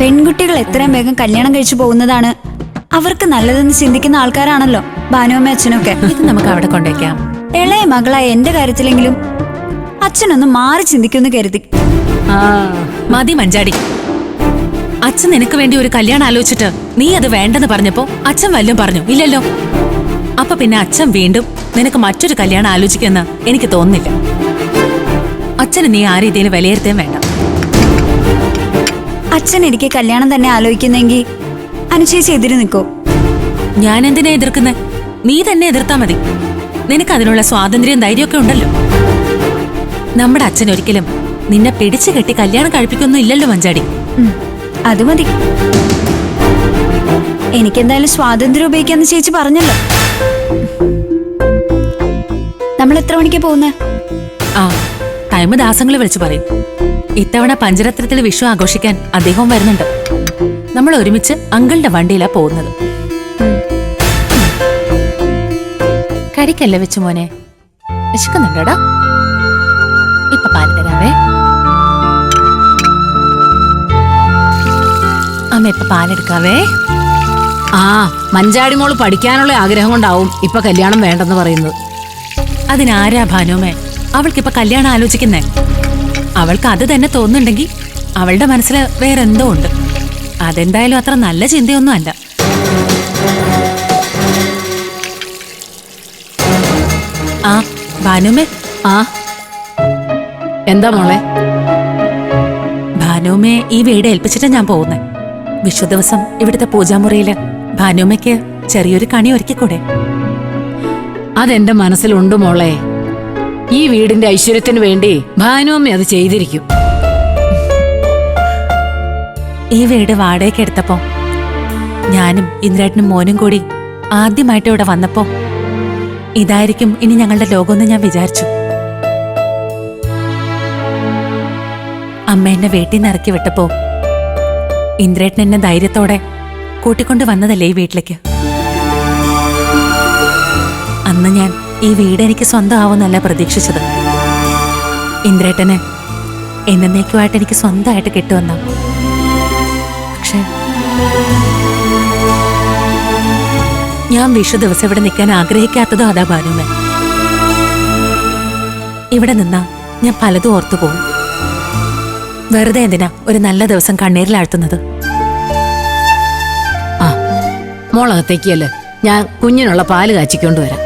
പെൺകുട്ടികൾ എത്രയും വേഗം കല്യാണം കഴിച്ചു പോകുന്നതാണ് അവർക്ക് നല്ലതെന്ന് ചിന്തിക്കുന്ന ആൾക്കാരാണല്ലോ ഭാനുവമ്മ അച്ഛനൊക്കെ. ഇത് നമുക്ക് അവിടെ കൊണ്ടേക്കാം. ഇളയ മകളായ എന്റെ കാര്യത്തിലെങ്കിലും അച്ഛനൊന്ന് മാറി ചിന്തിക്കുമെന്ന് കരുതി. മതി മഞ്ചാടി. അച്ഛൻ നിനക്ക് വേണ്ടി ഒരു കല്യാണം ആലോചിച്ചിട്ട് നീ അത് വേണ്ടെന്ന് പറഞ്ഞപ്പോ അച്ഛൻ വല്ലതും പറഞ്ഞു ഇല്ലല്ലോ? അപ്പൊ പിന്നെ അച്ഛൻ വീണ്ടും നിനക്ക് മറ്റൊരു കല്യാണം ആലോചിക്കുമെന്ന് എനിക്ക് തോന്നുന്നില്ല. അച്ഛന് നീ ആ രീതിയിൽ വിലയിരുത്തേം വേണ്ട. അച്ഛൻ എനിക്ക് കല്യാണം തന്നെ ആലോചിക്കുന്നെങ്കിൽ അനുചേച്ചി എതിര് നിൽക്കോ? ഞാൻ എന്തിനാ എതിർക്കുന്നെ? നീ തന്നെ എതിർത്താ മതി. നിനക്ക് അതിനുള്ള സ്വാതന്ത്ര്യം ധൈര്യമൊക്കെ ഉണ്ടല്ലോ. നമ്മുടെ അച്ഛൻ ഒരിക്കലും നിന്നെ പിടിച്ചു കെട്ടി കല്യാണം കഴിപ്പിക്കൊന്നും ഇല്ലല്ലോ മഞ്ചാടി. അത് മതി. എനിക്കെന്തായാലും സ്വാതന്ത്ര്യം ഉപയോഗിക്കാന്ന് ചേച്ചി പറഞ്ഞല്ലോ. നമ്മൾ എത്ര മണിക്കാ പോകുന്നേ? ആ ടൈം ദാസങ്ങളെ വിളിച്ചു പറയും. ഇത്തവണ പഞ്ചരത്രത്തിൽ വിഷു ആഘോഷിക്കാൻ അദ്ദേഹം വരുന്നുണ്ട്. നമ്മൾ ഒരുമിച്ച് അങ്കിളുടെ വണ്ടിയിലാ പോകുന്നത്. കടിക്കല്ലേ വെച്ചു മോനെ? വിശക്കുന്നുണ്ടോടാ? ഇപ്പൊ പാല് തരാവേ. അമ്മ ഇപ്പൊ പാലെടുക്കാവേ. ആ മഞ്ചാടി മോള് പഠിക്കാനുള്ള ആഗ്രഹം കൊണ്ടാവും ഇപ്പൊ കല്യാണം വേണ്ടെന്ന് പറയുന്നത്. അതിനാരാ ഭാനുമേ അവൾക്കിപ്പൊ കല്യാണം ആലോചിക്കുന്നേ? അവൾക്ക് അത് തന്നെ തോന്നുന്നുണ്ടെങ്കിൽ അവളുടെ മനസ്സിൽ വേറെന്തോ ഉണ്ട്. അതെന്തായാലും അത്ര നല്ല ചിന്തയൊന്നും അല്ല. ആ ഭാനുമേ. ആ എന്താ മോളെ? ഭാനുമേ ഈ വീട് ഏൽപ്പിച്ചിട്ടാ ഞാൻ പോകുന്നേ. വിഷു ദിവസം ഇവിടുത്തെ പൂജാമുറിയില് ഭാനുമയ്ക്ക് ചെറിയൊരു കണി ഒരുക്കിക്കൂടെ? അതെന്റെ മനസ്സിലുണ്ട് മോളെ. ഈ വീടിന്റെ ഐശ്വര്യത്തിന് വേണ്ടി ഭാനുവമ്മ അത് ചെയ്തിരിക്കും. ഈ വീട് വാടകയ്ക്ക് എടുത്തപ്പോ ഞാനും ഇന്ദ്രേട്ടനും മോനും കൂടി ആദ്യമായിട്ട് ഇവിടെ വന്നപ്പോ ഇതായിരിക്കും ഇനി ഞങ്ങളുടെ ലോകമെന്ന് ഞാൻ വിചാരിച്ചു. അമ്മ എന്നെ വീട്ടിൽ നിന്ന് ഇറക്കി വിട്ടപ്പോ ഇന്ദ്രേട്ടൻ എന്നെ ധൈര്യത്തോടെ കൂട്ടിക്കൊണ്ട് വന്നതല്ലേ ഈ വീട്ടിലേക്ക്. അന്ന് ഞാൻ ഈ വീട് എനിക്ക് സ്വന്തമാവുന്നല്ല പ്രതീക്ഷിച്ചത്. ഇന്ദ്രേട്ടന് എന്നേക്കുമായിട്ട് എനിക്ക് സ്വന്തമായിട്ട് കിട്ടുമെന്ന. പക്ഷെ ഞാൻ വിഷു ദിവസം ഇവിടെ നിൽക്കാൻ ആഗ്രഹിക്കാത്തതും അതാ ഭാനുമേ. ഇവിടെ നിന്നാ ഞാൻ പലതും ഓർത്തു പോകും. വെറുതെ എന്തിനാ ഒരു നല്ല ദിവസം കണ്ണീരിലാഴ്ത്തുന്നത്? ആ മോളകത്തേക്കല്ലേ, ഞാൻ കുഞ്ഞിനുള്ള പാല് കാച്ചിക്കൊണ്ട് വരാം.